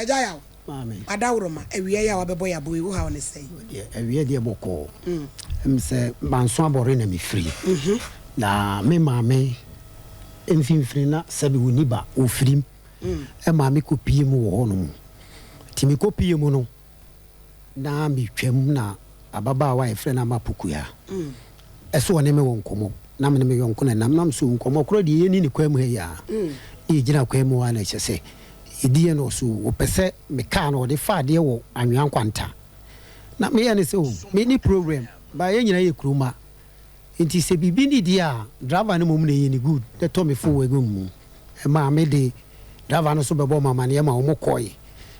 Ejaya. Mame. Adawroma, ewie ya wabebo ya boy wo ha on say. Ewie de boko. Say manso abore na me free. Na me mame emfimfiri na sabi woniba ofirim. E mame kopie mu wo hono. Ti me kopie mu no. Na mi twam na ababa wa efre na mapukuya. Eso woni me wonkomo. Na me me yonko na nam so nkomo kro de yeni ni kwamu he ya. E gina kwamu wa na chese. Idie no so opese me ka no de fa de wo anwan kwanta na me ya ne se o me ni program ba ye nyina ye kruma nti se bibi ni dia driver no mum na ye ni good de to me fo we go mu e ma me de driver no so be bo mama ne ma o mo koy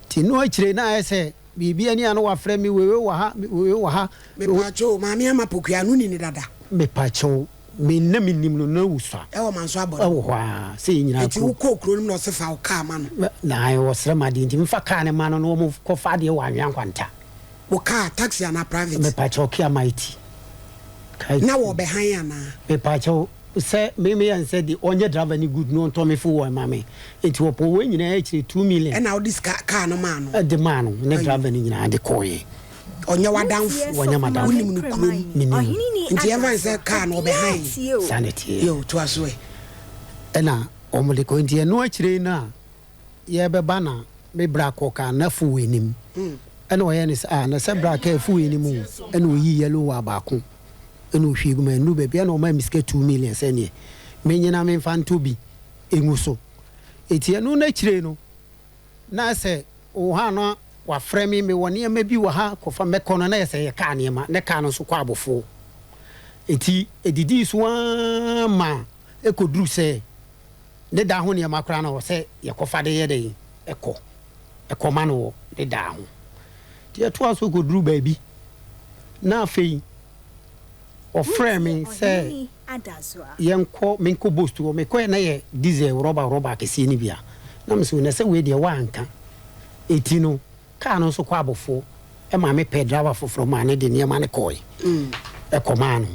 ti no akire na ese bibi ani anu wa frɛ me wewe wa ha me pacho ma me ama pokua no ni dada me pacho me na minim no na wusa e wo manso abɔ e wo ha se nyina ko ti wo kokro nim no se fa wo ka ma no na e wo sra ma de nti me fa ka ne ma no no mo ko fa de wa anwan kwanta wo ka taxi na private me pacho kia mighty na wo be han ana me pacho se me yan said the onye driver ni good no to me fo wo ma me enti wo po wo nyina e kire 2 million e na wo dis car no ma no de ma no ne driver ni nyina de koye onye wadanfo onye madam unim no krom nti evan say car no behind sanity yo to aso e na omole ko nti no akire na ye be ba na me bra ko ka na fu wenim e na oye ni na se bra ka fu wenim e na oyi yellow wa ba ko e na ohwi gu ma nu be bia na o ma miske 2 million se ne me nyina me fa nto bi enguso eti no na akire no na se o ha no wa frame me woni ma bi wa ha ko fa mekono na yese ye ka ne ma ne ka no so kwa abofo eti edidi so ma ekodru se ne da ho ne ma kra na wo se ye ko fa de ye de eko ma no ne da ho ti eto aso kodru ba bi na afei o frame se yenko menko boost wo me ko na ye diesel rubber ke si ni bia na me so ne se we de wa anka eti no ka no so kwa abofo e ma me pe driver foforo ma ne de ne ma ne koy e koma no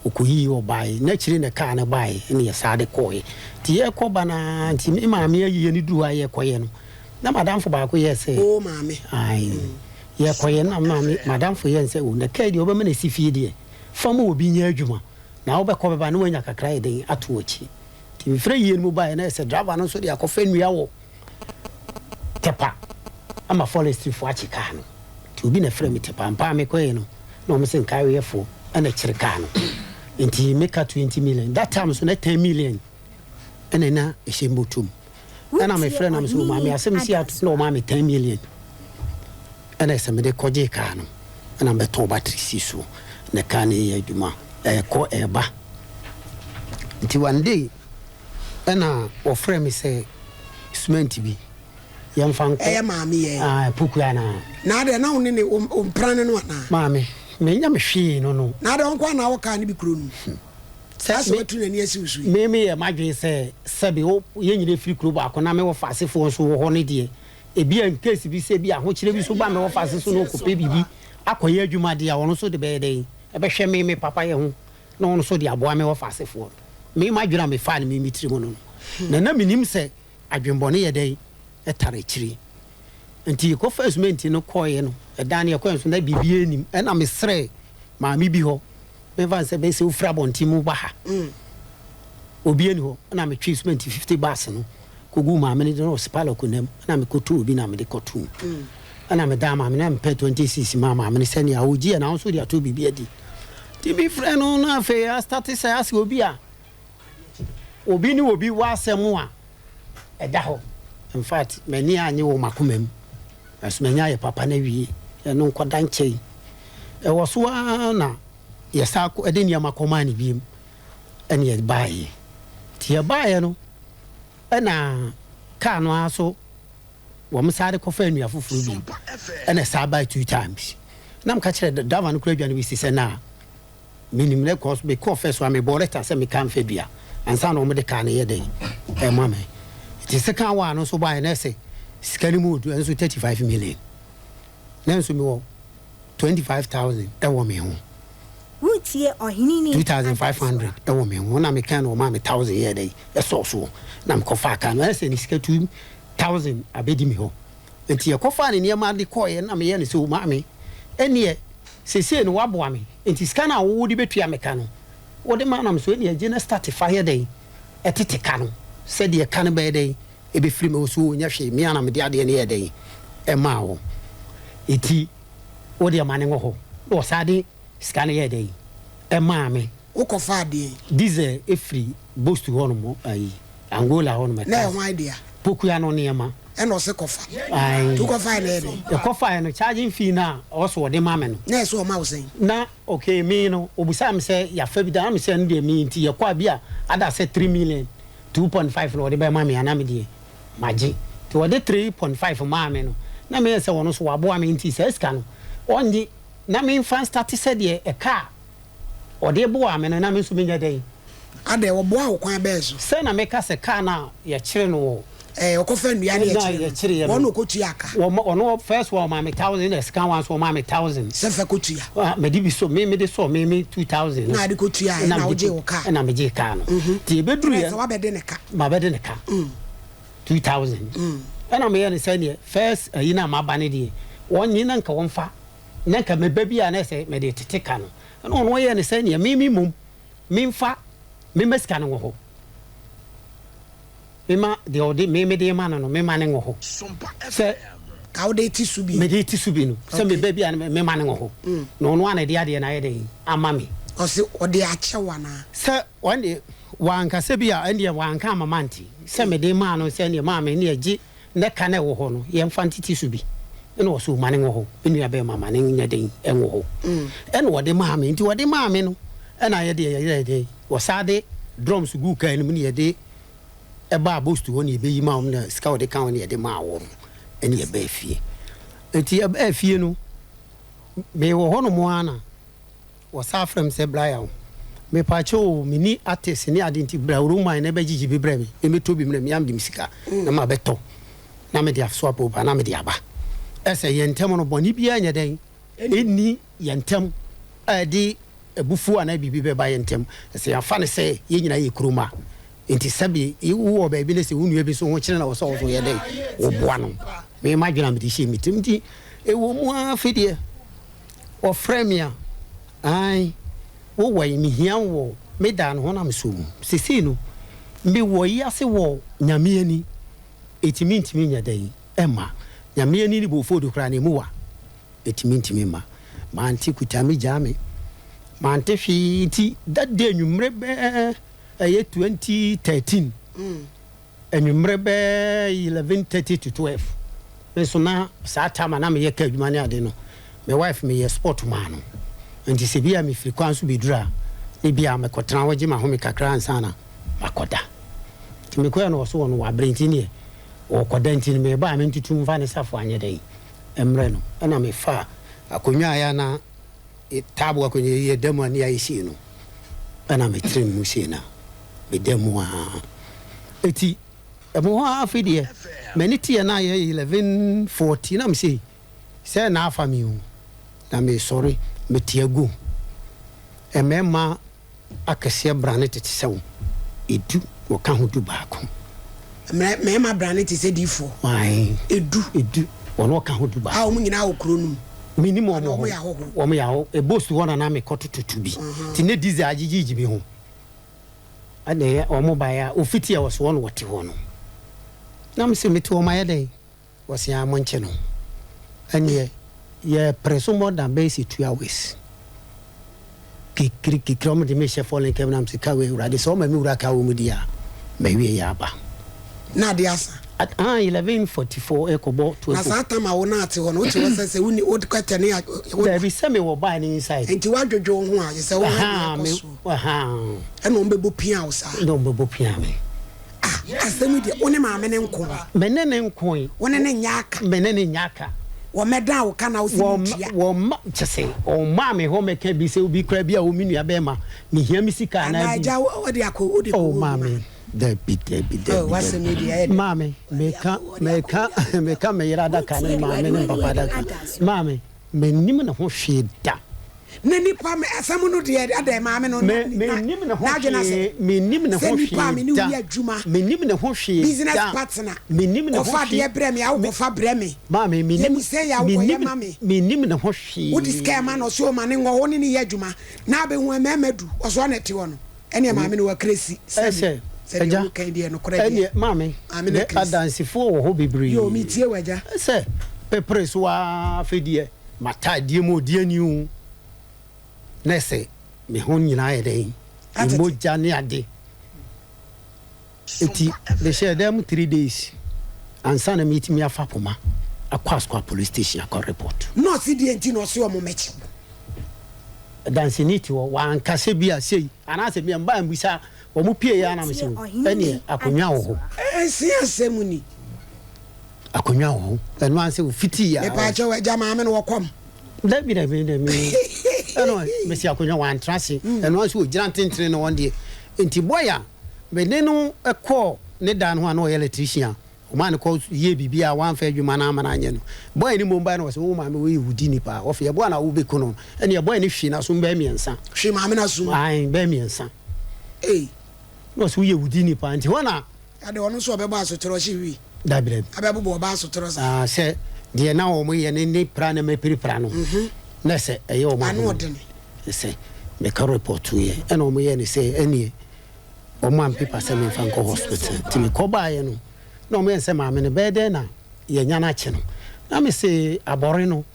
okuyi obai na chiri ne ka ne bai ne ya sa de koy ti e ko bana ti me ma me ayi ni du aye koye no na madam fo ba ko ye se o ma me ai ye koye na ma me madam fo ye se o na ka di oba me na sifie de fam obi nya adwuma na oba ko ba na wanya kakra ye de ato ochi ti me frɛ ye mu bai na se driver no so de akofa nua wo tepa ama forestry fo achika no ti obi na frɛ me tepa mpa me koye no na o me se nkai we fo ana chirika no enti make 20 million that time so na 10 million ena na ehembotum ana me frɛ na me so ma me asem si at no ma me 10 million ana se me de koje ka no ana me to battery si so na ka ne ye adwuma ko eba nti one day ana o frɛ me se cement bi yam fanko maame ye pukuya na de na woni ne omprane no na maame me nya me hwe no na de onko na wo ka ne bi kro nu sase watu na ni asi usu me ye madwe se sebe wo ye nyine free kro ba ko na me wo fasefo so wo ho ne de e bi en case bi se bi ahokyere bi so ba me wo fase so no ko pe bibi akoye adwuma de a wono so de be de e be hwe me papa ye ho na wono so de aboa me wo fasefo me madwira me fa ne me tiri mo no na minim se adwembone ye de etare chiri nti ko first ment no koye no edan ye ko enso na bibie nim e na mesre ma mi bi ho me van se be se ufra bonti mu ba ha obi eni ho na me twi cement 50 bars no kogu ma me no spalo kunam na me kotu obi na me de kotu ana me da ma me na me pe 26 ma me se ne a oji na so dia to bibie adi ti bi frɛ no na fe a start say as obi a obi ni obi wa asɛm a ɛda ho in fact many anye wo makomam as many aye papa na wie e no nkoda nkyei e wo so na yesa ko ede niam akoma ni biem ene ye baaye ti ye baaye no e na ka no aso wo msare ko fa nua foforo bi ene sa baa 2 times na mka kire dava no kura dwane bi sise na minim le cause be ko first wa me boreta se me kan fa bia ansa na o me de ka na ye den e mama the second one so buy na say scanning mood and so 35 million na so me wo 25,000 e wo me ho wutie ohini ni 2,500 e wo me ho na me kan o ma me 1,000 ye dey e so na me ko fa kan na say ni sika 2,000 abedi me ho nti yekofa ne niam ade koye na me ye ne se o maame ene sese no waboa me nti sika na wo de betua meka no wo de manam so ene agye na start fire day etete ka no se de ka no be day e be free me so onya hwe me ana me de ade ne ye day e ma wo eti wo de mane ngo ho wo sade sika ne ye day e ma me wo kofa ade diesel e free boost ho no mo ayi Angola ho no me na ho idea poku ya no niam and also kofa ai to kofa na the kofa no charging fee na also de mame no na so ma wo say na okay me no obusa me say ya fa bi da me say no de me nti ye kwa bia ada say 3 million 2.5 no de be mame ana me de maji to de 3.5 mame no na me say wono so wabo ame nti say ska no onji na me fan start say de e car o de bo ame no na me so me nya dey ade wo bo a wo kwan be so say na me ka say car na ye kire no okofa nua ne ye kire wono kotu aka wono first one mame 1000 the second one so mame 1000 se fa kotu ya me di bi so me de so me 2000 na de kotu ya na wo je wo ka na me je ka no ti be duru ya wa be de ne ka ma be de ne ka 2000 ana me ye ne say ne first yi na ma ba ne de won yi na nka won fa na nka me ba bia na say me de tete ka no ana won ye ne say ne me mum me mfa me meska no ho mema de odi me de ma no me ma ne ho se ka o de ti subi me de ti subi no se me ba bia me ma ne ho no no ana de ade na ye de ama me o se o de ache wana se one de wanka se bia ende wanka mamanti se me de ma no se ne ma me ne agi ne ka na wo ho no ye mfa ntiti subi ene wo so ma ne ho enu ya be mama ne nya de enwo ho ene wo de ma me nti wo de ma me no ena ye de wo sade drums gu ka enu ne ye de eba boost ho ne be yi ma na ska wo de kan ne ye de ma wo ene ye be fie enti ye be fie no me wo ho no mo ana wo sa frem se bra me pa cho mini artist ni ade nti bra ru man na be gigi be bra me me to bi me am dim sika na ma beto na me de afso apo ba na me de aba ese ye ntem no boni bia nya den eni ye ntem adi ebufu ana bibi be ba ye ntem ese ya fa ne se ye nyina ye kuruma enti sabi wo ba bi ne se wonu bi so ho kire na wo so ye den wo boa no me ma dwena me de hye mitim ti e wo mu afidie o fremia ai wo wai mi hian wo me da no na me so mu sisi no me wo yi ase wo nyame ani etimi ntimi nya dai ema nyame ani ni bo fodo kra na mu wa etimi ntimi ma anti kutami jame ma ante hwi ti that day nwumre be 2013 nwumre be 11:30 to 12 me so na sa tama na me ye ka adwuma ne ade no me wife me ye sport man no nti se bia me firi kwan so bedura ne bia me kotena waje ma ho me kakra ansana makoda ti me koya no so no wa brenti ne o koda nti me ba me ntutu mfa ne safo anye dai emre no ana me fa akonwa ya na tabo akonye ye demo ani ayi si no ana me trim mu si na me demo eti emo ha afidie me ne tie na ye 11:40 na me se na afa mi o na me sorry me tiagu emema akese brane tete sewo edu wo ka ho du ba ko mema brane tete se difo ai edu wono ka ho du ba a mo nyina wo kro num minimum wo mo ya ho e boost wona na me kotototu bi ti ne dize agigigi bi ho ade o mo ba ya ofiti ya wo so wono wote ho no na me se meti wo ma ya dai wo se ya monche no anye ye preso more than base 2 hours kikiri mo de me chef fallen kem na msika we urade so ma mi ura ka wo mu dia me wie ya ba na de asa at 11:44 ekobo to na sa tama wo na ate ho no ti wo se woni wo kwete ne ya there be some wo buy inside enti wa dwodwo ho a se wo ha e no mbebo pia wo sa no mbebo pia me asemi de woni ma me ne nko menene nko woni ne nyaka menene nyaka wo meda wo kana wo sitia wo chese o ma me ho me ka bi se obi kra bia wo minua be ma me hia mi sika na bi aja wo de akọ o ma me debi what's the media mame me ka me yira da kan ma me ne papa da kan mame me nim na ho hwe da na nipa me asam no de ada ma me no me nim ne ho me nim ne ho nipa me ni wi adwuma me nim ne ho hwe business partner me nim ne ho fa de bre me awo fa bre me ma me nim say ya wo ye ma me nim ne ho hwe wo discard man no so ma ne ngo woni ni ye adwuma na be hu ememadu oso na te wono ene ma me no wa crazy ese eja kan de no kora ene ma me de adansifo wo ho bibiri yo mi tie waja ese pepre so wa fedie mata die mo die niu nese me ho nyina ye den emoja ne ade eti the share them 3 days ansa na meet me afa poma akwa police station akwa report no see the enti no so mo mechi dance niti wo wan kase bia sei anase me mba mbisa wo mu pie ya na me se ene akonwa wo ho si asemu ni akonwa wo ho eno anse wo fiti ya me pa che we jama me no wo kom da bi eno me si akonwa wan trase eno anse wo gira tentene no wonde enti boya me ne no ekọ ne dan ho ana o electrician o man ko ye bibia wan fa adwuma na amana anye no boy ni mo mba na wo se wo ma me we wudi ni pa wo fe boy na wo be kono ene ye boy ni hwi na so mba miensa hwi ma me na so ai mba miensa no so ye wudi ni pa nti hona ade wono so obeba so tro hwi wi da bire abebo ba so tro sa se de na wo mo ye ne pra na me pra no na se eye o ma anu odene se me ka report ye ene o mo ye ni se ene o man people say me fan ko hospital ti me ko ba ye no no me say ma me ne bede na ye nya na che no na me say abore no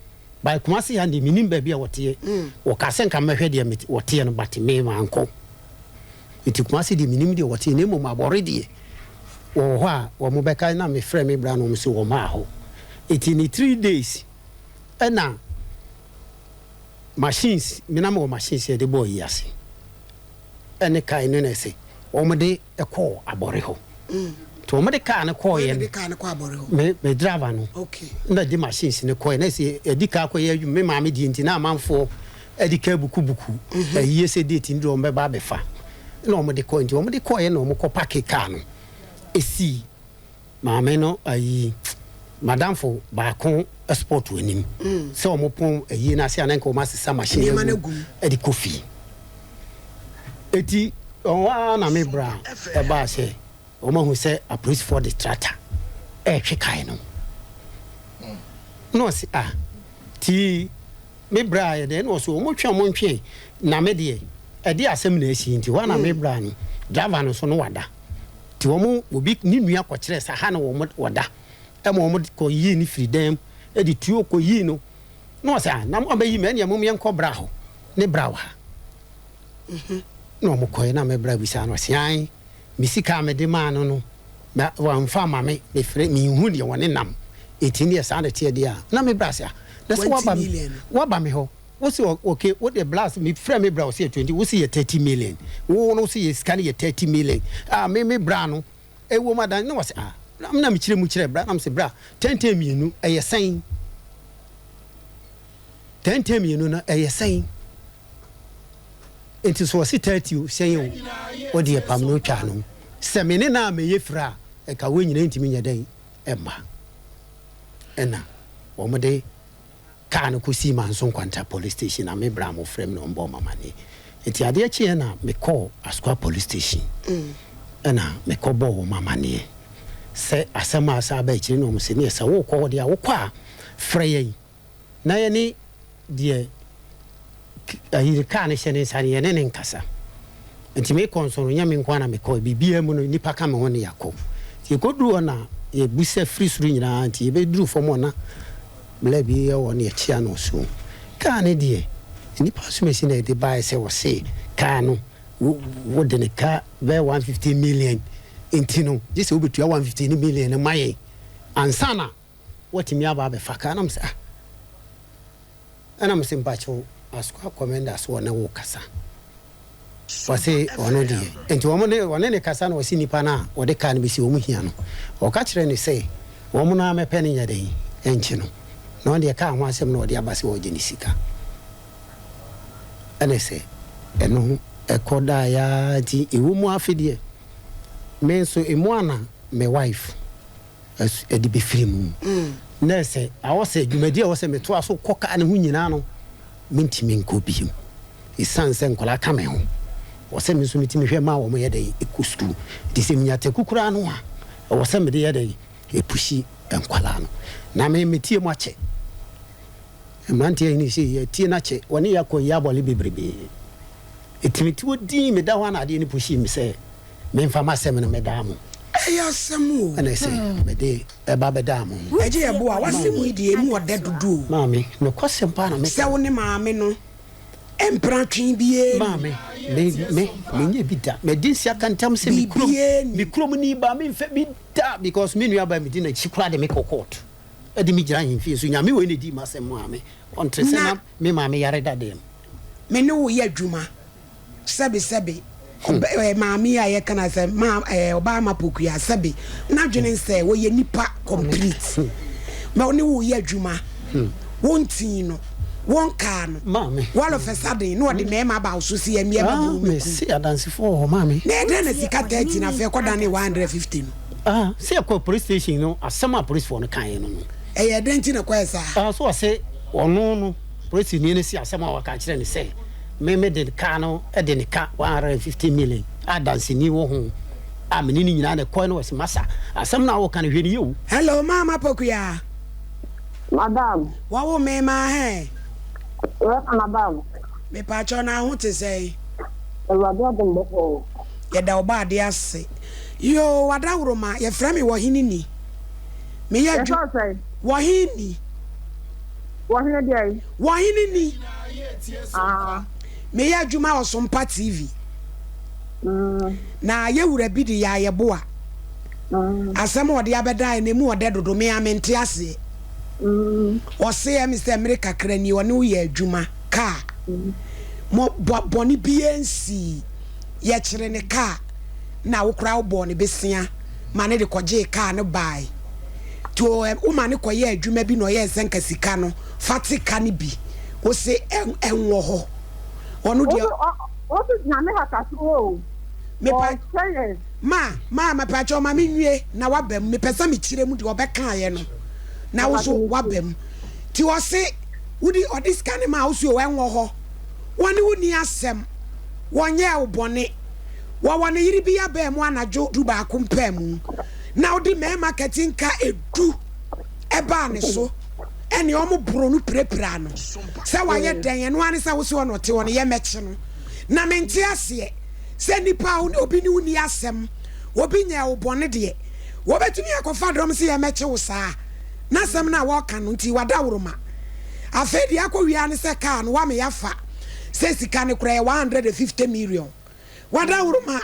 by kumasi ya ndi minim ba bia wote wo ka se nka mehwe de wote no but me ma anko iti kumasi de minim de wote ne mo ma abore de wo ho a wo mo beka na me frɛ me bra no mo se wo ma ho iti ni 3 days na machines me na mo machines de boy yase ene kai no na say omede ekọ abore ho to omede ka na ko ye me driver no okay na di machines ne ko na se edika ko ye me ma me di nti na amanfo edika buku ayi se date ndi o mbeba befa na omede ko nti omede ko ye na omko pack car no esi ma me no ayi madamfo ba kon export wenim se omopon ayi na se anenka o ma sesa machine edi kofi eti on na me bra e ba se o ma hu se a police for the tractor e hwe kai no no se ti me bra ye de no so o mo twa mo ntwe na me de e de asem na esi nti wa na me bra no driver no so no wada ti wo mo obi ni nua ko kire sa ha na wo mo wada e mo mo ko yi ni freedom e di tuo ko yi no no se na mo ba yi me ne mo me nko bra ho ne bra wa no mo koy na me bra bisa no sian mi sika me de ma no na wa mfa ma me frɛ mi hu de woni nam 18 years and tie dia na me bra sia na so wa ba me ho wo se okay wo de blast mi frɛ me bra wo se 20 wo se 30 million wo no se scan ye 30 million me bra no e wo madan na wo se na me kire mu kire bra na me se bra 10 mienu e ye sen 10 mienu na e ye sen enti so si 30 sen o de pam no twa no se me ne na me ye fra e ka wo nyina ntimi nya dan e ma ena wo mo de ka no kosi manso kwanta police station na me bra mo frem no mbo mama ne enti ade achi na me call Asukwa police station ena me call bo mama ne se asema asa ba chiri no mo se ne se wo ko de a wo kwa frɛ yi na ye ni de ayi ka ne hyene sane ye ne nkasa enti me konsoro nya me nkwa na me call bibia mu no nipa ka me ho ne yakɔ ti koduru na ye busa free suru nyina nti ye be duru fom na blabi ye won ye chia no so ka ne de nipa so mesi na de buy se wo se ka no wo de ne ka be 150 million enti no je se obetua 150 million maye ansana watimi aba be faka na msa ana msimpacho Asukwa commanders wona wo kasa wase ono die enti wone ne kasa na wasi nipa na wode ka na bisi wo mu hia no o ka kire ne se wo mu na mepe ne nya den enchi no na wode ka ho asem na wode abase wo geni sika ene se eno ekoda ya ti ewo mu afedie me so emu ana me wife edi be free mu na se awose dwumadi awose me to aso koka ne hu nyina no mentimi nkɔ biem ɛsiane sɛ nkɔla ka me ho wɔ sɛ me nso metimi hwɛ ma wɔ mo yɛ dɛ ɛkɔ skul nti sɛ menyate kukuraa no a ɛwɔ sɛ mede yɛ dɛ ɛpushi nkɔla no na metie mu akyɛ mmeranteɛ yi ne sɛ yɛtie no akyɛ wɔne yɛakɔ yɛ abɔle bebrebee ɛtimi ti wɔdin meda hɔ anadeɛ ne pushi me sɛ memfa masɛm no medaa mo ɛyɛ asɛm o ɛna sɛ mede ɛba bɛdaa mo agye yɛbo a wasɛm yi deɛ mu ɔdɛ dodo o maame nokwasɛm paa na sɛ wo ne maame no ɛmpra twe bie maame menyɛ bi da mede nsi aka ntam sɛ mekurom ni ba memfɛ bi da because me nuaba medi nakyi koraa de mekɔ court ɛde me gyina ahemfie so nyame wei ne di masɛm maame ɔntere sɛ na me maame yare dadeɛ me ne wo yɛ adwuma sɛbesɛbe maame a yɛka na sɛ ɔbaa ma pokua sɛbe na dwene sɛ wɔyɛ nipa complete ma ne wo yɛ adwuma wontii no wonka no maame wall of a sudden no de mema ba so si amia ba mu me si adansefo ho maame na ɛdɛ na sika 30 na fɛ kɔda ne 150 no sɛ ɛkɔ police station no asɛm a police fo no kaeɛ no ɛyɛ dɛn nti na kɔɛ saa so ɔsɛ ɔno no police ni si asɛm a wɔka kyerɛ ne sɛ me de car no de ne ka 150 million adanseni wo ho a me ni nyina na kɔ no wɔsɛ masa asɛm na wɔka no hwɛ ne yɛwu hello mama pokuya madam wawo me ma he madam me pa cho na ho te sei ewado dem boko ye da oba de ase yo wada woro ma ye fra me wo hini ni me ye ju wo hini ni me ye adwuma wo SOMPA TV na ye wura bi de ya ye boa asem ode abeda na mu ode dodo me amente ase ɔse Mr. America krani ɔne wo yɛ adwuma car mo bɔne biansi yɛ kyerɛ ne car na wo kra wo bɔne besia ma ne de kɔgye car ne bai to wo ma ne kɔyɛ adwuma bi na ɔyɛ sɛnka sika no fatika ne bi wo se enwo hɔ ɔno de o tu na me haka so me pa ma pa cho ma me nwie na wabam me pesa me kyerɛ mu de ɔbɛka yɛ no na wo so wabam ti wo se wudi odiska ne ma wo so wenwo ho woni woni asem wonye wo bone wo woni yiri bi ya ba mu anajo du ba kompam na wodi me marketing ka edu eba ne so ene omo bro no prepra no se waye den no ane se wo so no te woni ye meche no na mente ase se nipa obi ni woni asem obi nya wo bone de wo betumi akofa drom se ye meche wo saa na sem na waka no nti wada woroma afedi akɔwia ne se car no wa me yafa se sika ne kura 150 million wada woroma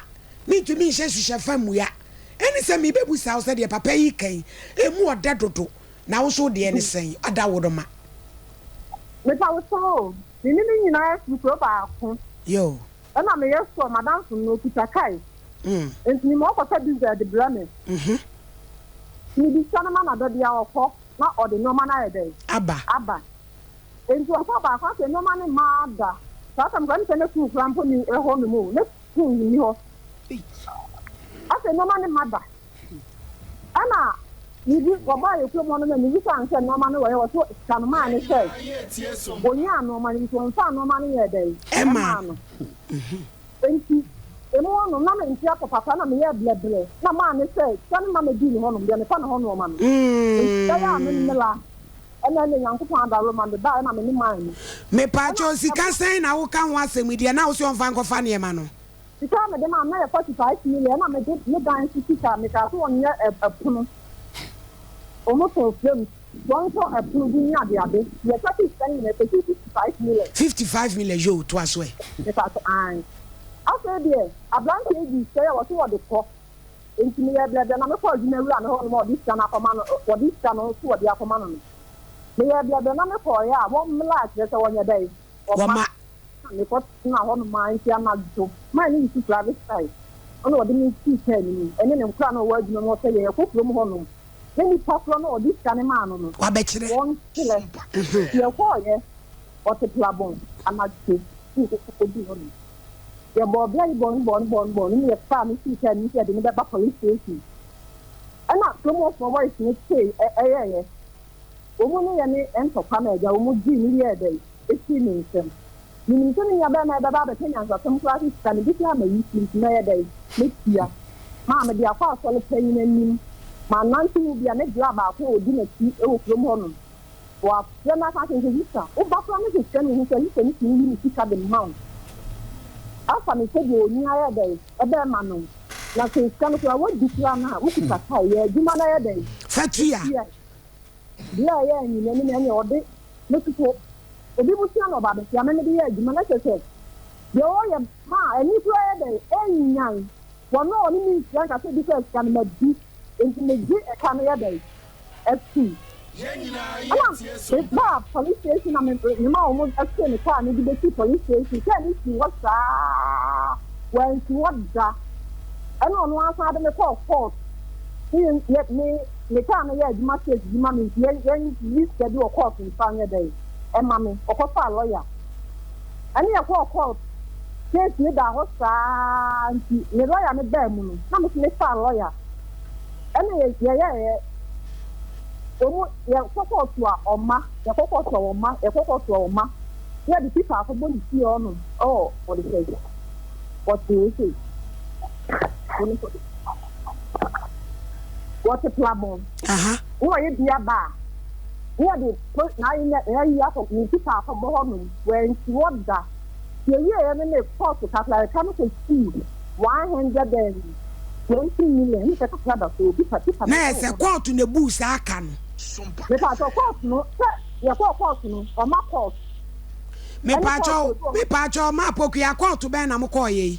me ntumi nhye hyehyɛ famuya eni se me bebu sa wo se de papa yi kan emu ɔda dodo na wo so de ne sen ada woroma me pa wo so ni nyina su pro ba ko yo na me yeso madam so no kutakai enti ni mo ko ta bizar de brame ni bi sana ma na do dia okọ na ode nyoma na yede aba enti okọ ba kwa se nyoma ni ma da sa tam kan se ne ku frampo ni eho ni mu ne ku ni ho ase nyoma ni ma da ana ni bi go ba ye ku mo no na ni bi san se nyoma ni wo ye wo so kan ma ni se onya nyoma ni so nfa nyoma ni yede ema no enti eno no na me ntia ko papa na me ye bleble na ma me say kan ma me di ni hono de me fa na hono ma no da ya me mela ena ne yanko ada ro ma de da na me ni man me pa cho sika sen na wo kan ho asem die na wo so mfa nkofa ne ma no sika me de ma na ye 45 million na me de me dan sika me ka so onye epuno o mo so film don so epuno bi ni ade ye 30 ne 55 million yo to aswe me ka so an after there ablanke edi say what the call enti me blebe na me call di na wura na ho no this kana akoma no what this kana so the akoma no me blebe na me call ya wo mla je say wonya dai o ma me ko na ho no ma ntia na do ma ni su private side ono de me ti tell ni ene ne nkura na wo adwuma mo say ye ko from ho no ni pasro no this kana ma no no wa be kire won kile ye ko ye o te plabon amagbe ko di ho no ya bobia bon ni fa mi si ka ni se de me ba police station ana promo for voice ni say o mu ni ya ni ento kamera ja o mu ji ni ye dey experience them. You mean about the Kenyans or some classes can be a youth nowadays. Next year, Mamma, they are far solid paying in my nancy will be a next grab out who didn't see from home. Well, you're not talking to Lisa. Oh, but promise is telling him to listen to you to cut the mount. After me said you near day, a bear man. Now, say, come to our decline now, which is a tie, you man day. Fatia. Yeah, and you know, any order. Look for the people saying about it. I mean, the man said, the oil, ma, and you try day, any young. One no means like I said, because can make this into the camera day. FC. It's bad police station. I mean, you almost asking the car, maybe the police station. Can you see what's that? When she was that. And on one side of the court, let me. The time I had much as mammy, then you schedule a court in Sunday day. And mammy, or papa lawyer. And you court. Case me that was the lawyer and a bear moon. How much make a lawyer? And yeah. Yeah, court to our ma, the court to our ma, a court to our ma. Yeah, the people are going to see on. Oh, what is it? What do you say? What a problem. Who are you, dear bar? We are the first 9 years of me to pass a woman when she was that. Here, and then court to have like a chemical speed 120 million. It's a club to be particular. There's a court in the booth, I can. Because of course, no, your court, no, or my court. Me pacho, my pokia court to Ben Amokoye.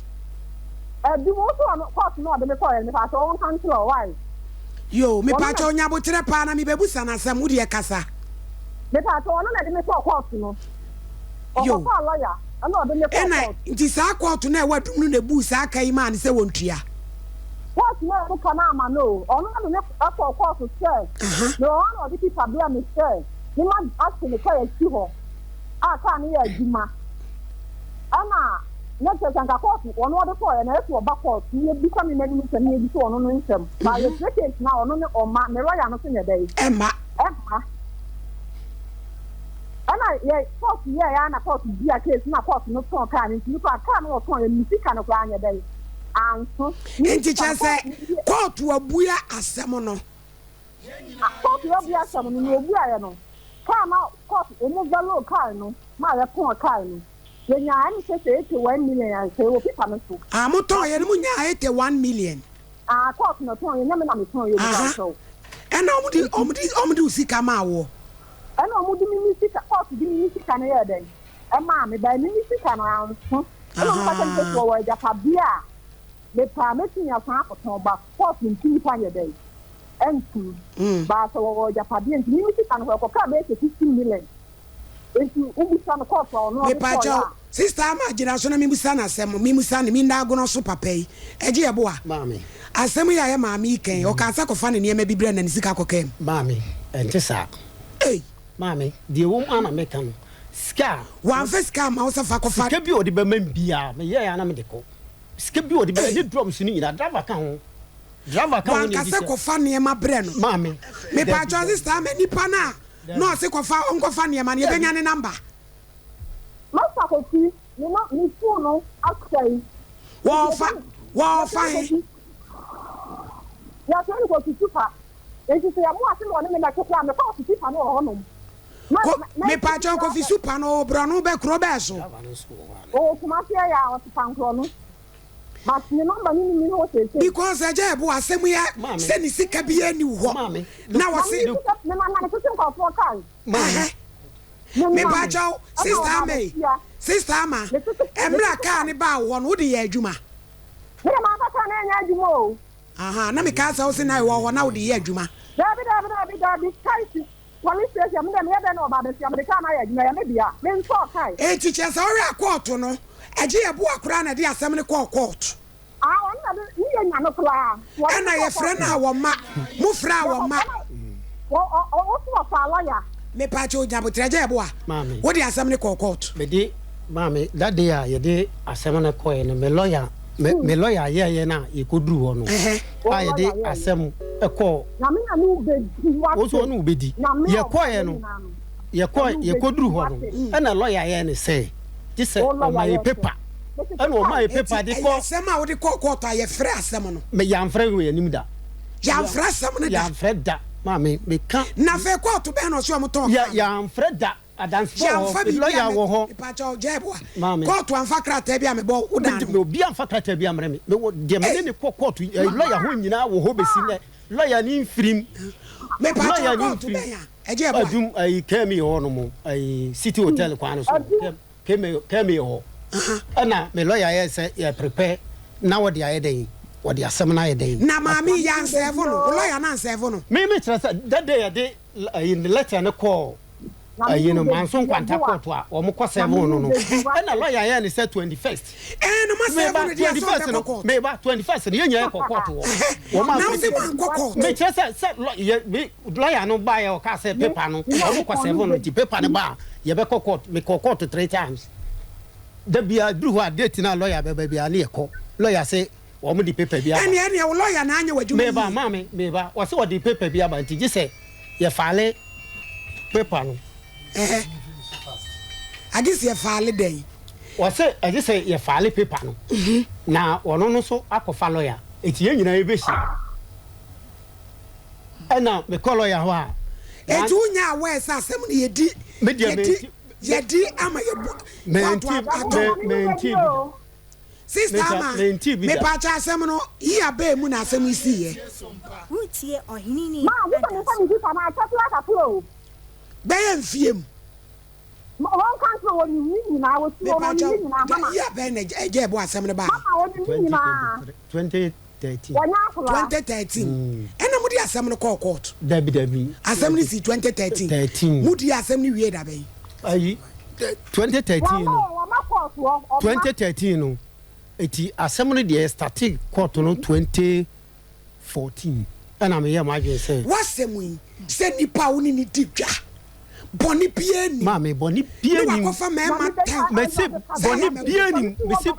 Do also on court, no, the McCoy, and if I don't cancel, why? Yo, me pacho nyabotre pana mi bebusa na samudi ya kasa. Me pacho ono na de me court no. Yo, lawyer. Ano de me court. Ena nti sa court na wadum no na bu sa kai man se wontua. Court no ko kana ma no. Ono na de me court say. No ono de people bia me say. Ni ma ask me kai ati ho. Aka na ya adwuma. Ana na tsanka court ono de ko ya na e ba court ni bi kwa me mani me ni bi so ono no nsem. Ba ye case na ono ne o ma me lawyer no so ne dey. Emma. Ana ye court ya na court bi a case na court no ton kan ni ko aka no ton ye misika no kwa anya dey. Anso. Enti chese court wabuya asem no. Court wabuya asem no obuya ye no. Ka ma court o mo valo car no ma ye ton car no. Ye nya ani se 81 million say o pipa no so. Mo ton ye no nya 81 million. Court no ton ye na me na me ton ye no so. Ena omudi usika ma wo. Ena omudi misika court di misika na ye den. E ma me ba misika na anso. Ena mo pata nte so wo ja pa bia. Me pa me tinya fa akoton ba court nti pa ye den. Entu. Ba so wo ja pa bia nti misika na ko ka be 50 million. Entu ubusa na court no. Me pa jo sister ama gira so na mi busa na asem mi musa ni mi ndago no so papa yi. Eje ye bo a. Mami. Asem ya ye maami ken o kan sa ko fa ne ne ma bibre na nisika ko kem. Mami, ente sa. Hey, Mami, die wo ana meka no. Ska, wan fa ska ma o sa fa ko fa. Ska bi odi be man bia, me ye ya na me de ko. Ska bi odi be de drums ni nyina driver kan ho. Driver kan ho ni bi. Wan ka sa ko fa ne ma bre no. Mami. Me pa jo sister me nipa na. No se ko fa onko fa ne ma ne be nya ne number. Masa ko ti, ni phone no aksai. Wo fa Ya tell go to super. Enti se ya mo ase no me na kekla me ko super no ho no. Me pa jo ko fi super no bro no be kro be so. O kuma se ya o super kro no. But ni number ni no se. Because eje bo asem ya se ni sika bi ani wo. Na wo se me ma na ko ko for kan. Me pa jo sister ma emra ka ni ba wo no wo de ya adwuma. Me ma ba ka na nya adwuma o. Na me ka sa wo se na wo na wo de ya adwuma. Dabi kai police station me be no ba be sia me ka na ya adwuma ya me bia me nso kai. Teacher sa ori court no eje ye bo akura na de asem ne court. Ona ni ye nya no kla. Na ye frɛ na wo ma mu fra wo ma. O so fa lawyer. Me pa cho jabotre je bo a. Wo de asem ne court. Me di mami that day ye de asem ne ko ne me lawyer me lawyer ye na ye koduru ho no. Ye de asem e ko. Na me na no be di. Wo so no be di. Ye ko ye no. ye koduru ho no na lawyer ye ne say just say on my paper and on my paper they call asem a wo de court aye frɛ asem no me yam frɛ we anim da yam frɛ asem no da yam frɛ da ma me ka na fe court be no so am ton yam frɛ da adanse for lawyer wo ho pa cha jebo court amfa krata bia me bo udan me obi amfa krata bia mre me de me ne court lawyer ho nyina wo ho besi ne lawyer ni mfirim me pa cha court be ya ejebo adum ai kemi ho no mo ai city hotel kwano so kemi ho ana me lawyer ye say ye prepare na what dey dey what dey asem na ye dey na mami yan serve no lawyer na serve no me tell say that day dey in the letter na call you know manson kwanta court a o mo kɔ 7 no na lawyer ye say 21st no ma serve no 21st no me ba 21st ye nya kɔ court wo ma me tell say lawyer no buy o ka say paper no o mo kɔ 7 no di paper ne ba ye be kɔ court me kɔ court 3 times da bia duru ho date na lawyer be bia na ye kɔ lawyer say o mo di paper bia ene lawyer na anya wadwuma me ba ma me ba o say o di paper bia ba nti je say ye file paper no agisi ye file den o say agisi say ye file paper no na ono no so akɔfa lawyer eti ye nyina ye be shi ana me call lawyer ho a eti unya awe sa asem no yedi ama ye sister ama me pa cha asem no yi aba mu na asem isi ye wutie ohinini ma wo ko ni fa na atwa ka pro be ye mfiem won kan so woni ni na wo so woni ni na mama ya be na eje bo asem no ba mama woni ni na 2013 ena mudi asem no court dabi asem ni si 2013 mudi asem ni wie da be ayi 2013 no 2013 no eti asem no de started court no 2014 ana me ya ma je say wasem yi se nipa woni ni didwa boni pieni mama boni pieni ko fa me ma ta me se boni pieni me se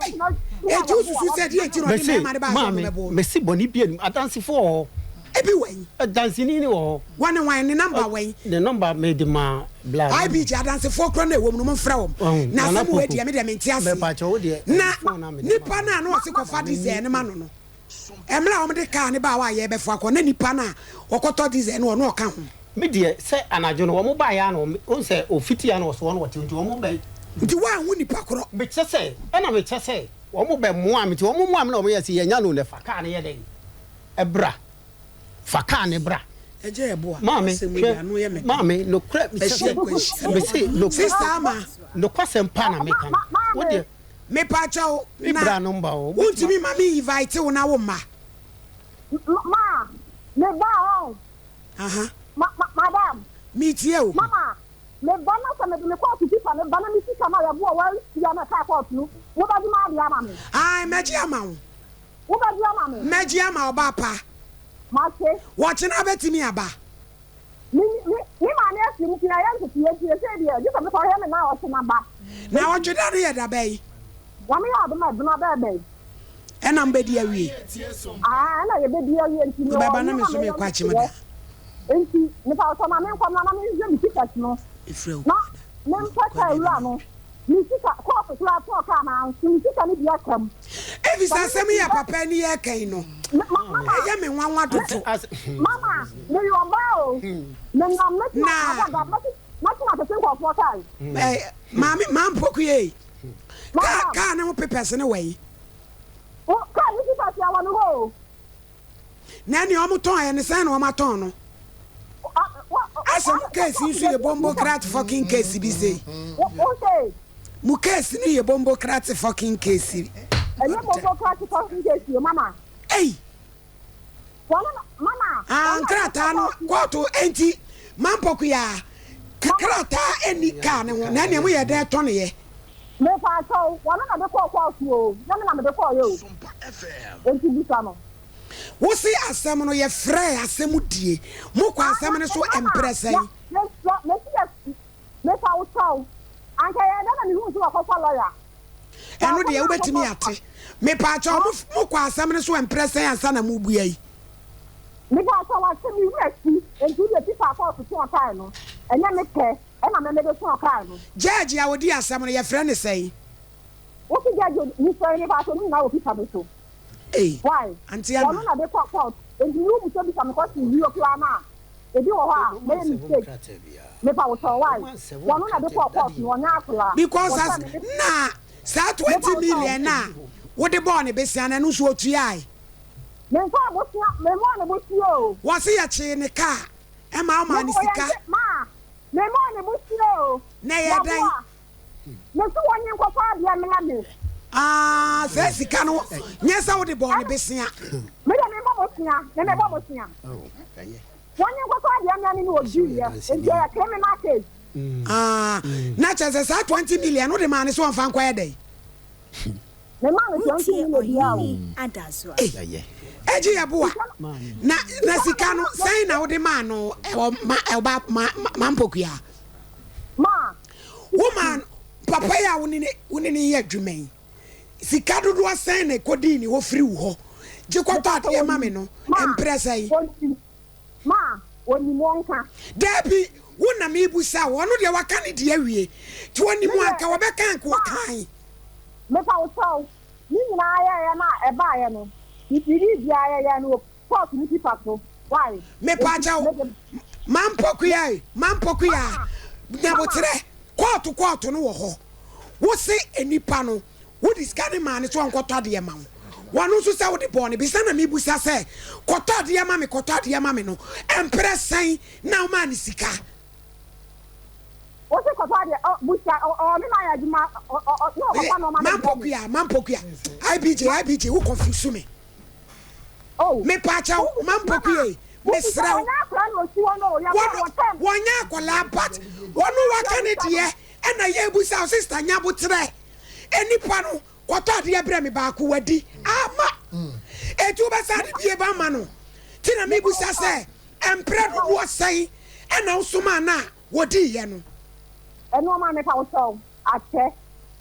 eju susu se di eti no di me ma de ba so me se boni pieni adanse for ebi wen adanse ni wo one ni number wen the number made ma bla IBG adanse for kro na ewo mu no mfra wo na sam we dia me de menti ase na nipa na na o se ko fa design ma no emla o de ka ne ba wa ye be fo akọ na nipa na okoto design no o ka ho me de say anajo no wo ba ya no on say ofiti ya no so no wote nti wo mo ba nti wa hu nipa kro me che say ana me che say wo mo ba mo am nti wo mo am na wo ye se ye nya no le fa ka ne ye den ebra fa ka ne bra eje ebo a mame no crap me say no sister ama no kwasem pa na me kan wo de me pa chao na bra number o unti mi mami invite wo na wo ma me ba o madam me tie o mama me ba na se me ko tu tipa me ba na mi sika ma ya bo wa ya na ka ko tu wo ba di ma dia ma me ai meji ama wo ba di ama me meji ama oba pa ma se wo china betimi aba ni ma na esi mu kina ya ntie se dia ji se me ko he me na o china ba na wo tweda ne ya da bai wa me ya do ma do na ba bai ena mbedi awie na ye be dia ye nti no baba na me so me kwa chimada enti ni pa so ma me kwa na me je mi ticket no ifrew na me mpaka ura no mi ticket ko ko tura to ka na mi ticket ni bia kam evi sasem ya papa ni ye kan no ya me nwanwa dodo mama me yo ba o me na me na ga ma na te ko for kai mami mampoku ye ka na mo pepese ne wai o ka ni ticket ya wa no ho na ni o mo ton ye ne san na o ma ton no asem case nso ye bombo crat fucking case bi say okay mu case ni ye bombo crat fucking case enye bombo crat fucking case mama ei mama krata no kwato enti mampoku ya krata eni ka ne ho na ne mo ye de ton ye me fa so wona na de ko o na me de ko yo SOMPA FM enti bi ka no wo si asem no ye frɛ asem die mo kwa asem ne so empressai me fa wo taw anka ye na me hu so akɔfa lawyer eno de wo betimi ate me pa cha mo kwa asem ne so empressai ansa na mo bua yi me pa cha wa se mi wesi enti de pipa ko so time no enye me ke And I'm a little car. Judge, I would dear some of your friends say. What is that you say about me now? People. Hey, Why? Auntie, I'm not a pop out. And you will tell me some questions you apply now. If you are made mistake, maybe I will tell why. One not the pop out, you are not. Because as na, start 20 million now. What the bonnet be saying and who's what to eye? Men, what's not you? Was he a chain in the car? Am I man is the car? Ma, men, what's you? Nay, I die. No, so one you go far, the other. Ah, says he cannot. Yes, I would the bonnet be saying. One you go far, the other was Julia, and they are criminal case. Ah, not as a 20 million, no the man is one fan quiet day. wotie ɔhene adaso a Eji abua na sika no sai na wode ma no eba mampokuya Ma, woman papa ya woni ye adwuman sika dodo asan na kodi ni wo firi wo ho je kwato ade ma me no empresa yi ma, woni monka. Dabi wona me busa wono de waka ne de awie ti woni mu aka wo be kan ko kan Me fa wo so, ni na ya na eba ya no. Ipiri bia ya no pop ni pipa so. Why? me pacha mampokuya na botre kwatu no wo ho wo se enipa no wo diskane man so ankoto ade ma wo wanu so se wo de bone bi sana me busa se koto ade ma me no empresan na ma ni sika O se koto ade busa o me na ya juma no papa no ma mampokuya IBJ wo confuse me oh me pacha mampokuya me sra wonya akola bat wonu waka ne de e na ye busa sister nya botre enipa no koto ade bre me ba ko wadi ama etu be sa de bie ba ma no ti na me busa se empre do wo sai e na usuma na wodi ye no eno ma me fa wo so ate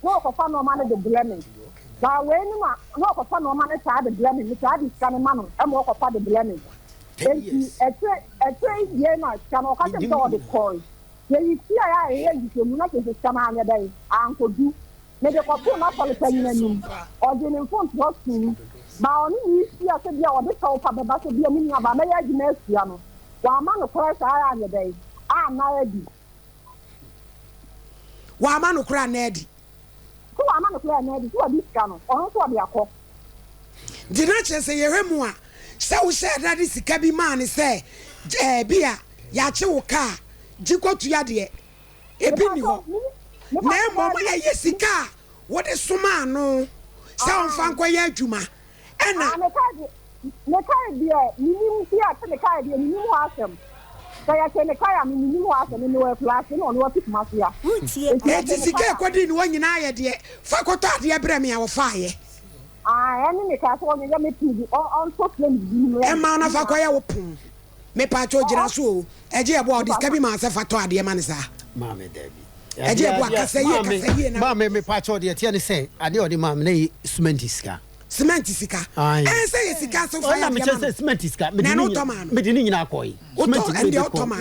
no ko fa no ma ne de blaming ba we ni ma no ko fa no ma ne sa de blaming ni sa di scan ma no e mo ko fa de blaming ete ye na scan o ka se do de call ye yi ti ya ye yi mu na ke se scan anya dai an ko du me de ko pu na ko le tan na ni o de ni fon to su ba oni yi ti ya se bia o de so pa be ba se bia mi ni aba me ya ji na esia no wa ma no ko sa anya dai a na ya di wa ma no kura na edi so wa ma no kura na edi so di sika no o so di akọ dina chese ye hwemu a se wo se dade sika bi ma ne se bia ya che wo ka jikotu ya de ebi ni ho na mom eye sika wo de soma no se on fa nkwa ya adwuma ena me kai bia ni ni ti a te kai bia ni ni ho asem kaya kene kaya mi ni ho asem ni wo class ni on wo pick mafia wotie eti sika kwadi ni wonyina ye de fa koto ade bre me a wo fa ye any me ka so on ya me pidi on so claim bi e ma na fa kwa ya wo pum me pa cho gira so eje e bo o diska bi ma se fa to ade ma ne sa ma me dabi eje e bo akasa ye na ma me pa cho de tie ne se ade o de ma me na cement sika say sika so fa ya me che cement sika me di ni nyina akoi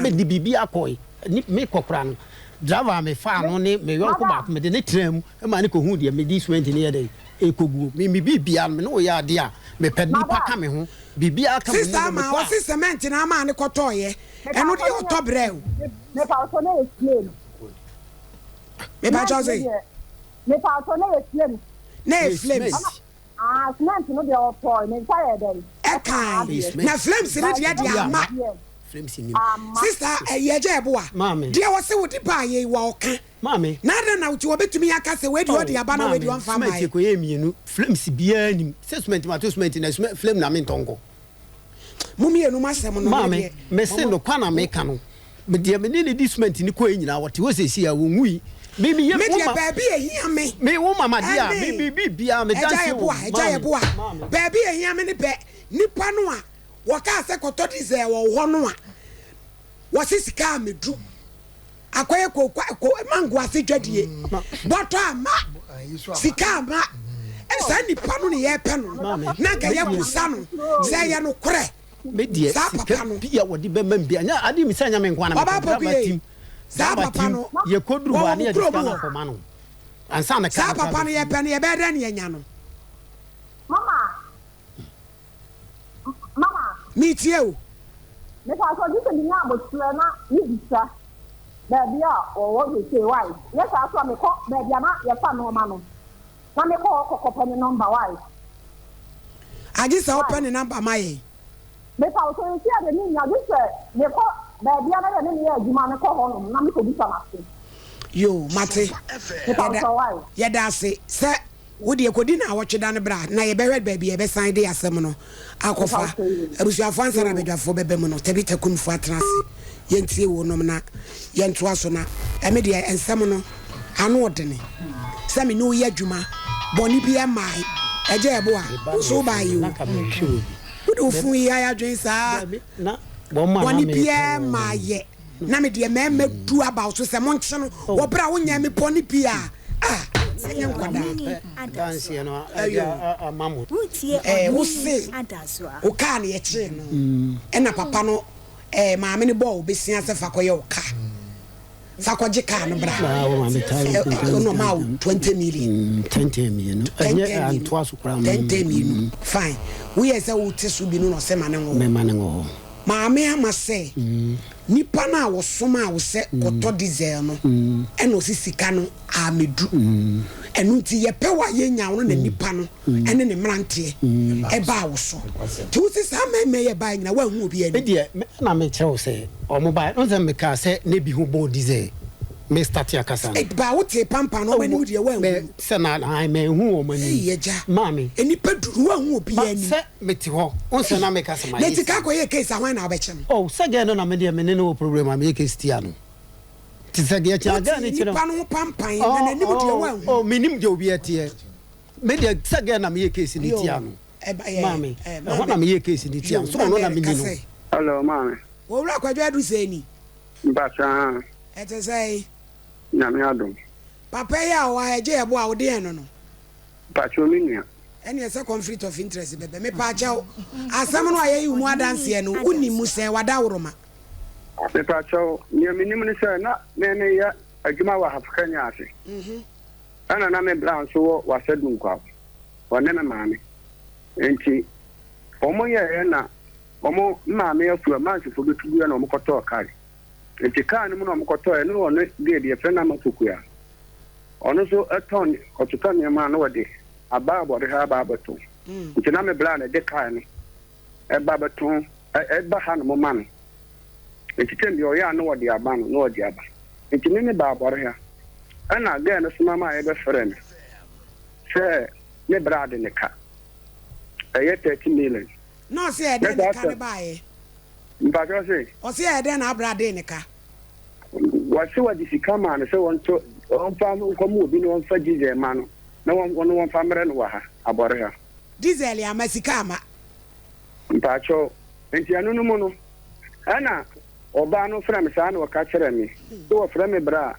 me di bibi akoi ni me kokra no driver me fa no ne me yon ko ba me de ne tram e ma ne ko hu de me di cement ne ye de ekogu me bibia me no ya de a me pedi paka me ho bibia aka me sister ma o si cement na ma ne kotoye eno de o to breu me pa so na explain me ba jose me pa so na explain na flame cement no de o to me fire dem na flames ne de ama flames ni sister ye je eboa de wo se wo di ba ye wa oka mame na na uti obetumi aka se we di o de aba na we di on fa mai cement ko ye mienu flames bia ni se cement ma to cement na flame na me ntonko mumi enu masem no mame me se no kwa na me ka no me de me ni di cement ni ko nyina wote wo se si a wo ngui me ye me de baabi ehia me wo mama dia me bibia me dance wo eja ye boa baabi ehia me ne be nipa no a waka se koto dize wo ho no a wo sisika medu akoye ko mango ase dwadie boto ama sika ama esa nipa no ne ye pe no na ka ye kusa no se ye no kore me die sika bia wo di be man bia nya ade mi sanya me nkwa na me Sa papa no ye kodru wa ne ye diskana ko ma no ansa na ka sa papa no ye pe ne ye be da ne ye nya no Mama me tie o me ka so di se ni na botura na ni bisa baby a o wo we say why yes I saw me call baby na ye fa no ma no na me call ko number why aji sa open the number my me ka so you see the ni na this me call baby na ye ni ye adwuma me call ho no na me ko bisa na se yo mate ye da se se wo de ekodi na wo tweda ne bra na ye be hwed baby ye be sign de asem no akofa abusuafo ansara bedwafo bebe mu no tabi takunfo atrase ye ntie wo nom na ye ntoa so na eme de ensem no ano odene se me no ye adwuma boni bia mai eje ebo a so ba yi wo do fun ya ya dwen sa na boni bia mai na me de me du about so se mo nche no wo bra wo nya me boni bia senya nkwada dance no mamu wo se o ka na ye che no na papa no maame ne bo obesia se fa koye o ka fa koje ka no bra no ma 20 million 20 million enye antoa so kra 20 million fine we say wo tesu bi no se mane ngo maame ama se nipa na wo soma wo se koto diesel no eno sisika no amedu enu nti ye pewa ye nya wo na nipa no ene ne mrante e ba wo so ti wo se sa me ye ba nyina wa hu obi ani de na me che wo se o mo ba no se me ka se ne bi hu bo diesel me start ya kasa e ba wo te pampa no mani wo de wa hu se na ai me hu o mani ye ja mami enipa duru wa hu obi ani se me ti ho on se na me ka se ma le ti ka ko ye case ahwan na obechem oh se ge no na me de me ne no problem am ye case ti ano ti se ge cha ga ni ti no nipa no pampan na ni wo de wa hu oh minim de obi atie me de se ge na me ye case ni ti ano mami ho na me ye case ni ti ano so no na me ni no hello mami wo wura kwadwa adu se ni bacha ete say na me adom papa ya wa eje ebo a wo de en no bacha ominia ene ese conflict of interest bebe me pa cha asam no ayi mu adanse no unimu se wada woroma me bacha ni minim ni se na me ya adwuma wa hafkanya ase ana na me brown so wa sedun kwa wone me maame enti omo ye na omo maame afu amansifo betugu na omo koto kare enti kan mu na omo koto e no one de de fe na matoku ya ono so eton otuta ne ma na wode aba abode ha aba abato enti na me brown de kan ni e ba bato e ba ha no man enti tembi o ya na wode aba no wode aba enti me ba abode ha ana ga na suma ma e be frem se ne brad ne ka e 30 million no se e de ka ne bae mbajo se o se e de na brad ne ka wa se wa disika ma ne se won to on fa ko mu bi no on fa jize ma no na won fa mre no wa ha abore ha diesel ya masika ma mbajo enti anu no mu no ana oba no frem sa na wa ka kire mi so wa frem bra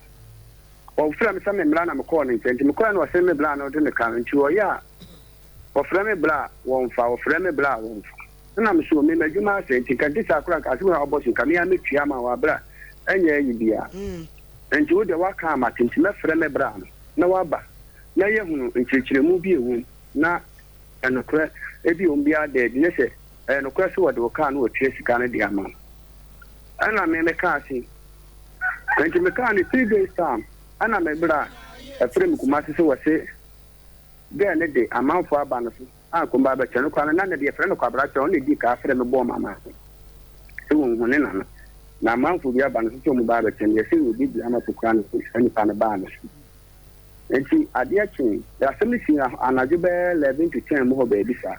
o frem sa me mra na me ko ne enti me ko na wa se me bra na o de ne ka nti o ya o frem bra won fa o frem bra won fa na me so me madwuma se enti kan ti sakura ka se wa obosin ka me ya metua ma wa bra anya yi bia enti wo de wa ka ma tinti me frem bra na wa ba na ye hunu nchirchire mu bi ewu na enokra ebi ombia de ne se enokra se wo de ka na o tue sika na de ama ana me ka se enti me ka ni 3 days time ana me bra frem kuma se wo se de ne de amanfo aba no so akomba ba chano kwa na de frem kwa bra chano ne di ka frem bo mama se wo hune na amanfo bi aba no so mu ba ba chano ye se wo bi ama ko kwa no ani pa na ba no enti ade achi ya se mi si anaje be 11 to 10 mo ba bi sa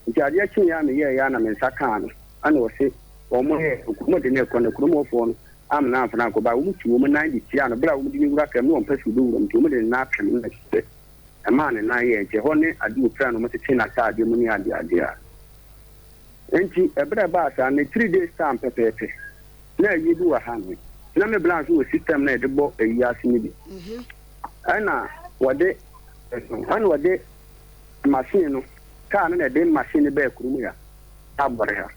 enti ade achi ya me ye ya na me nsaka no ana wo se wo mo he ko de ne ko na ko mo fo no am na afana ko ba wo tu wo 90 tia no bra wo di ngura ka me won pasu do wo mo de na apem na se amane na ye je hone ade wo tra no mo te na ta ade mo ni ade a enti ebra ba sa na 3 days time pepepe na yi du wa ha no na me blanche wo system na de bo eyi asini bi ana wade machine no ka na de machine be kurumu ya abore ha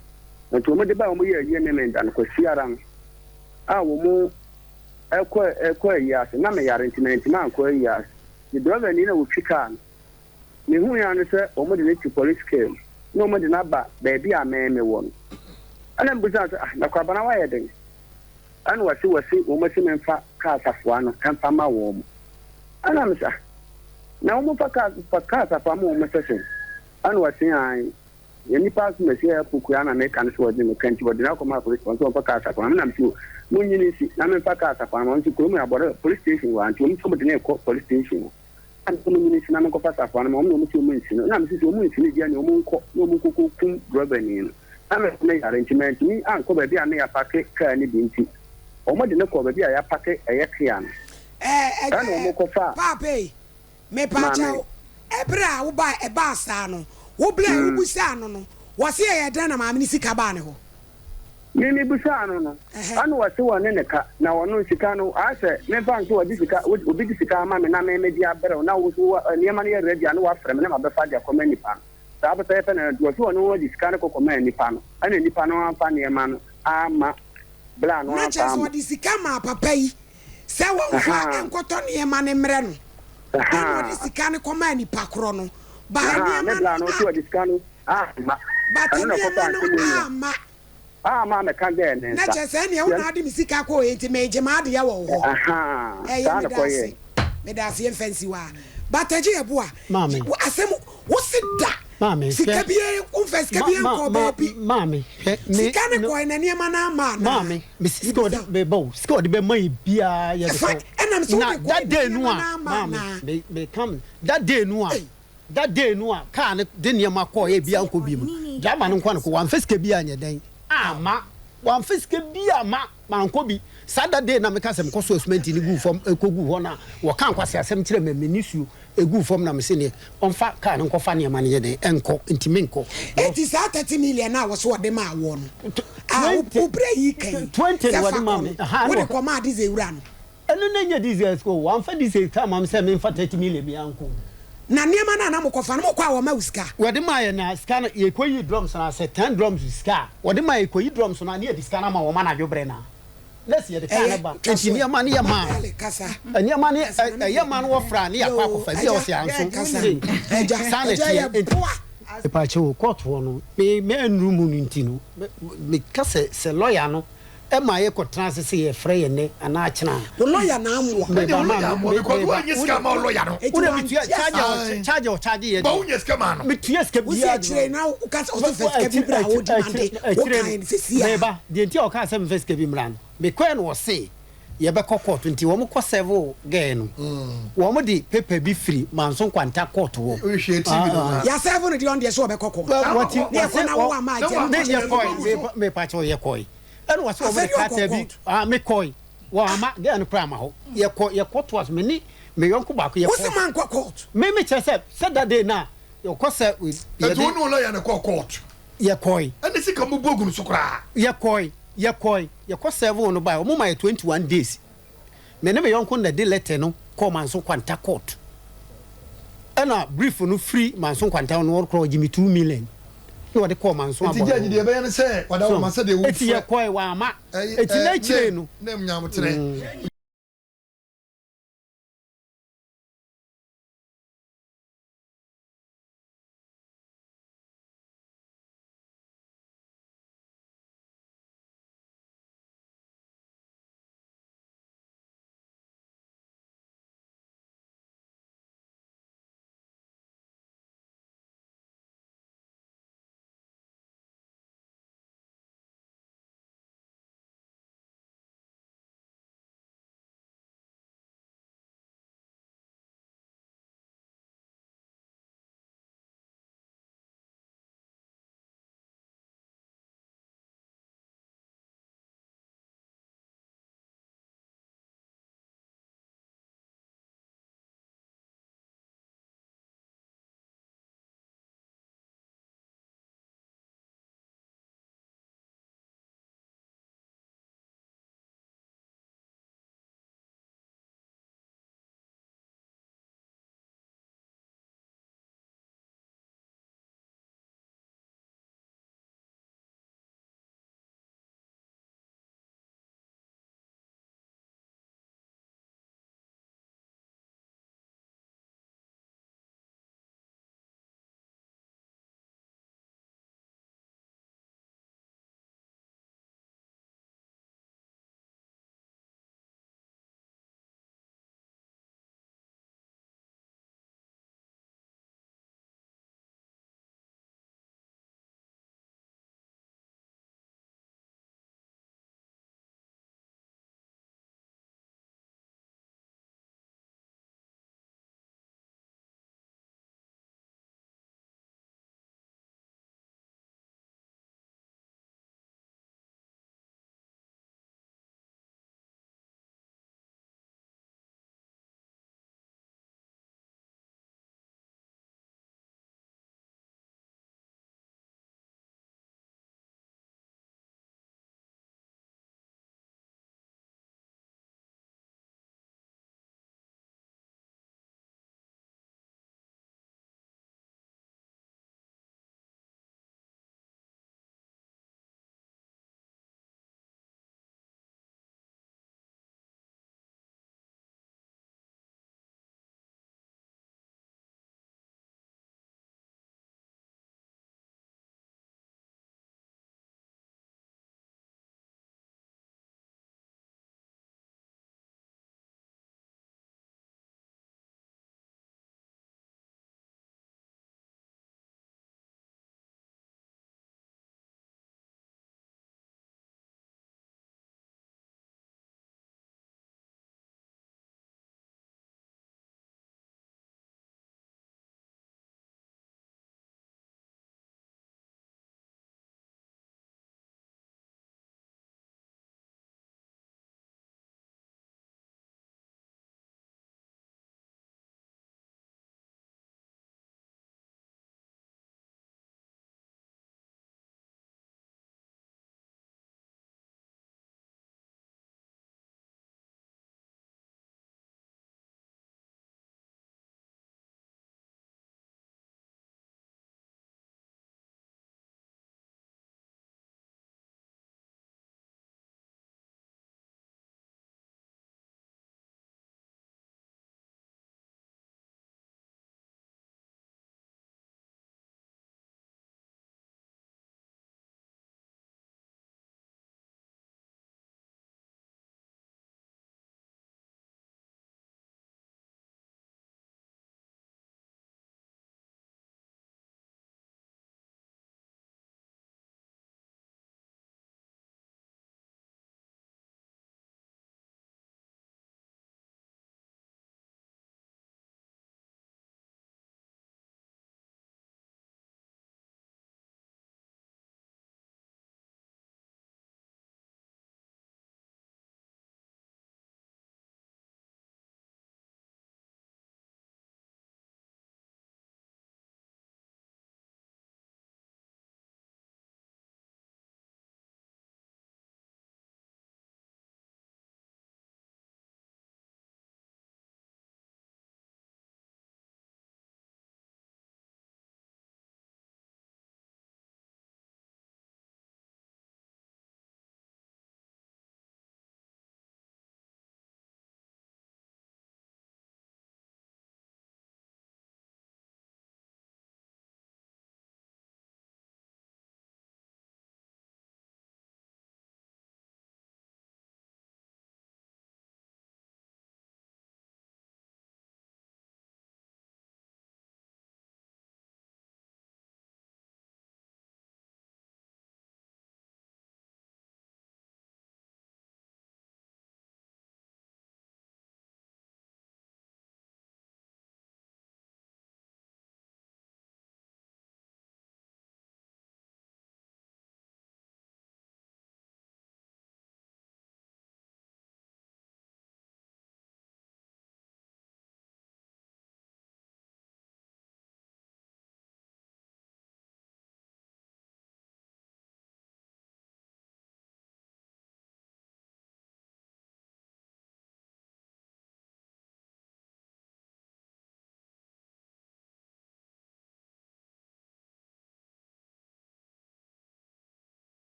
nto mo de ba mo ye ne me ndan ko siara a wo mo ekɔ yes na me yare ntimenti man kɔ yes the driver ni na wo twika me hu ya no sɛ omo de ne police came no omo de na ba baby a me won ana mbuza na kwa bana wa yɛ den ana wasi omo se memfa car safoa no emfa ma wo mo ana me sa na omo fa car safoa mo omo sɛ ana wasi an yeni pass me se puku ana me kan so wodi me kanti wodi na koma police so fa car safoa na me so munyini si na me fa car safoa mo nti ko me abore police station wa nti omo so mo de ne kɔ police station and so munyini si na me kɔ fa safoa no omo so mo nsi no na me so mo nsi ne dia ne omo nkɔ ne omo koko kum driver ni no na me arrangement ni anko ba bia na ya pake car ni bi nti omo de ne kɔ ba bia ya pake eye kia no na omo kɔ fa papa me pa chao ebra wo ba e ba sa no wo bla wo busa no wo se ye dan na ma me sika ba ne ho ni busa no anu wase wone ne ka na wono sika no ase me fa nso wodi sika obi di sika ma me na me di abere na wo so niam na ye ready anu wa frem na ma be fa dia koma nipa sa ba te na do so wono wodi sika no koma nipa no ana nipa no amfa niam no ama bla no amfa na wodi sika ma papa yi se wo fa enkoto niam ne mre no ana wodi sika no koma nipa kro no ba niam na bla no so wodi sika no ama ba te niam no ama me kan de ne na chese ne wo na ade misika ko enti meje ma ade ya wo ho sa na ko ye me da se fancy wa bataji ebo a asem wo sida mami sika bie confess ka bie ko baby mami sika ne ko na ne ma na ma mami me sika de be bo sika de be mai bia ye de ko na that day no a mami me come that day no a ka ne de ne ma ko ye bia nko bi mu jama no nko wan fesika bia anya den ama wan fiske bia ma nkobi Saturday na meka sem koso cement ni gu fom ekogu ho na wo kan kwase asem kire me menisuo egu fom na me se ne onfa ka ne nkofa ne ma ne ye de enko ntimi nko eti sa 30 million na wo so de ma wo no wo bre yi kan 20 wo de ma me wo de ko ma dize wura no enu na nya dize ko wan fa dize ka ma me se me fa 30 million bi anko na niema na mokofa na mokwa wo ma uska wode ma ye na ska na ye koyi drums na se 10 drums ska wode ma ye koyi drums na ye diska na ma wo ma na dwobre na let's ye de ka ba enti niema na ye ma niema na ye ma na wo fra na ya kwa kofa bi o se anso eja sanity e pa che wo court wo no me enru mu nti no me ka se lawyer no e ma ye ko trans se ye frɛ ye ne ana achena wo lawyer na amwo me ko wo nyiska ma lawyer no wo de bitua charge ye ba wo nyiska ma no me tua ska bia wo se kire na wo ka se first ka bi bra wo dimande wo kan se sia me ba de nti o ka se first ka bi mra no me ko en wo se ye be court nti wo mo ko serve girl no wo mo di paper bi free manso kwanta court wo ya serve no di on de so be court what ye ko na wo ama je me pa cho ye koi and was over the cat bi me koi wa ama get no prama ho ye ko to us me ni me yonko ba ko ye ko man ko court me chese said that day na ye ko se ye do no lawyer na ko court ye koi and see come bogun so kra ye koi ye ko serve no by o mo my 21 days me ne me yonko na de letter no ko man so kwanta court ana brief no free man so kwanta no wo jimi 2 million no de call man so abo eti je be ne se wada wo man se de wo eti ye koi wa ama eti na chire no na mnyam tere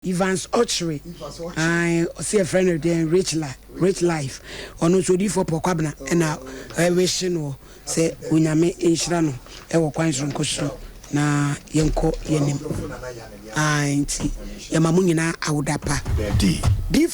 Evans Ochre I see a friend of them rich life ono so di for pokabna na wish no say unyame enhira no e wo kwan so nkoso na yenko yenim nti yamamu nyina awudapa di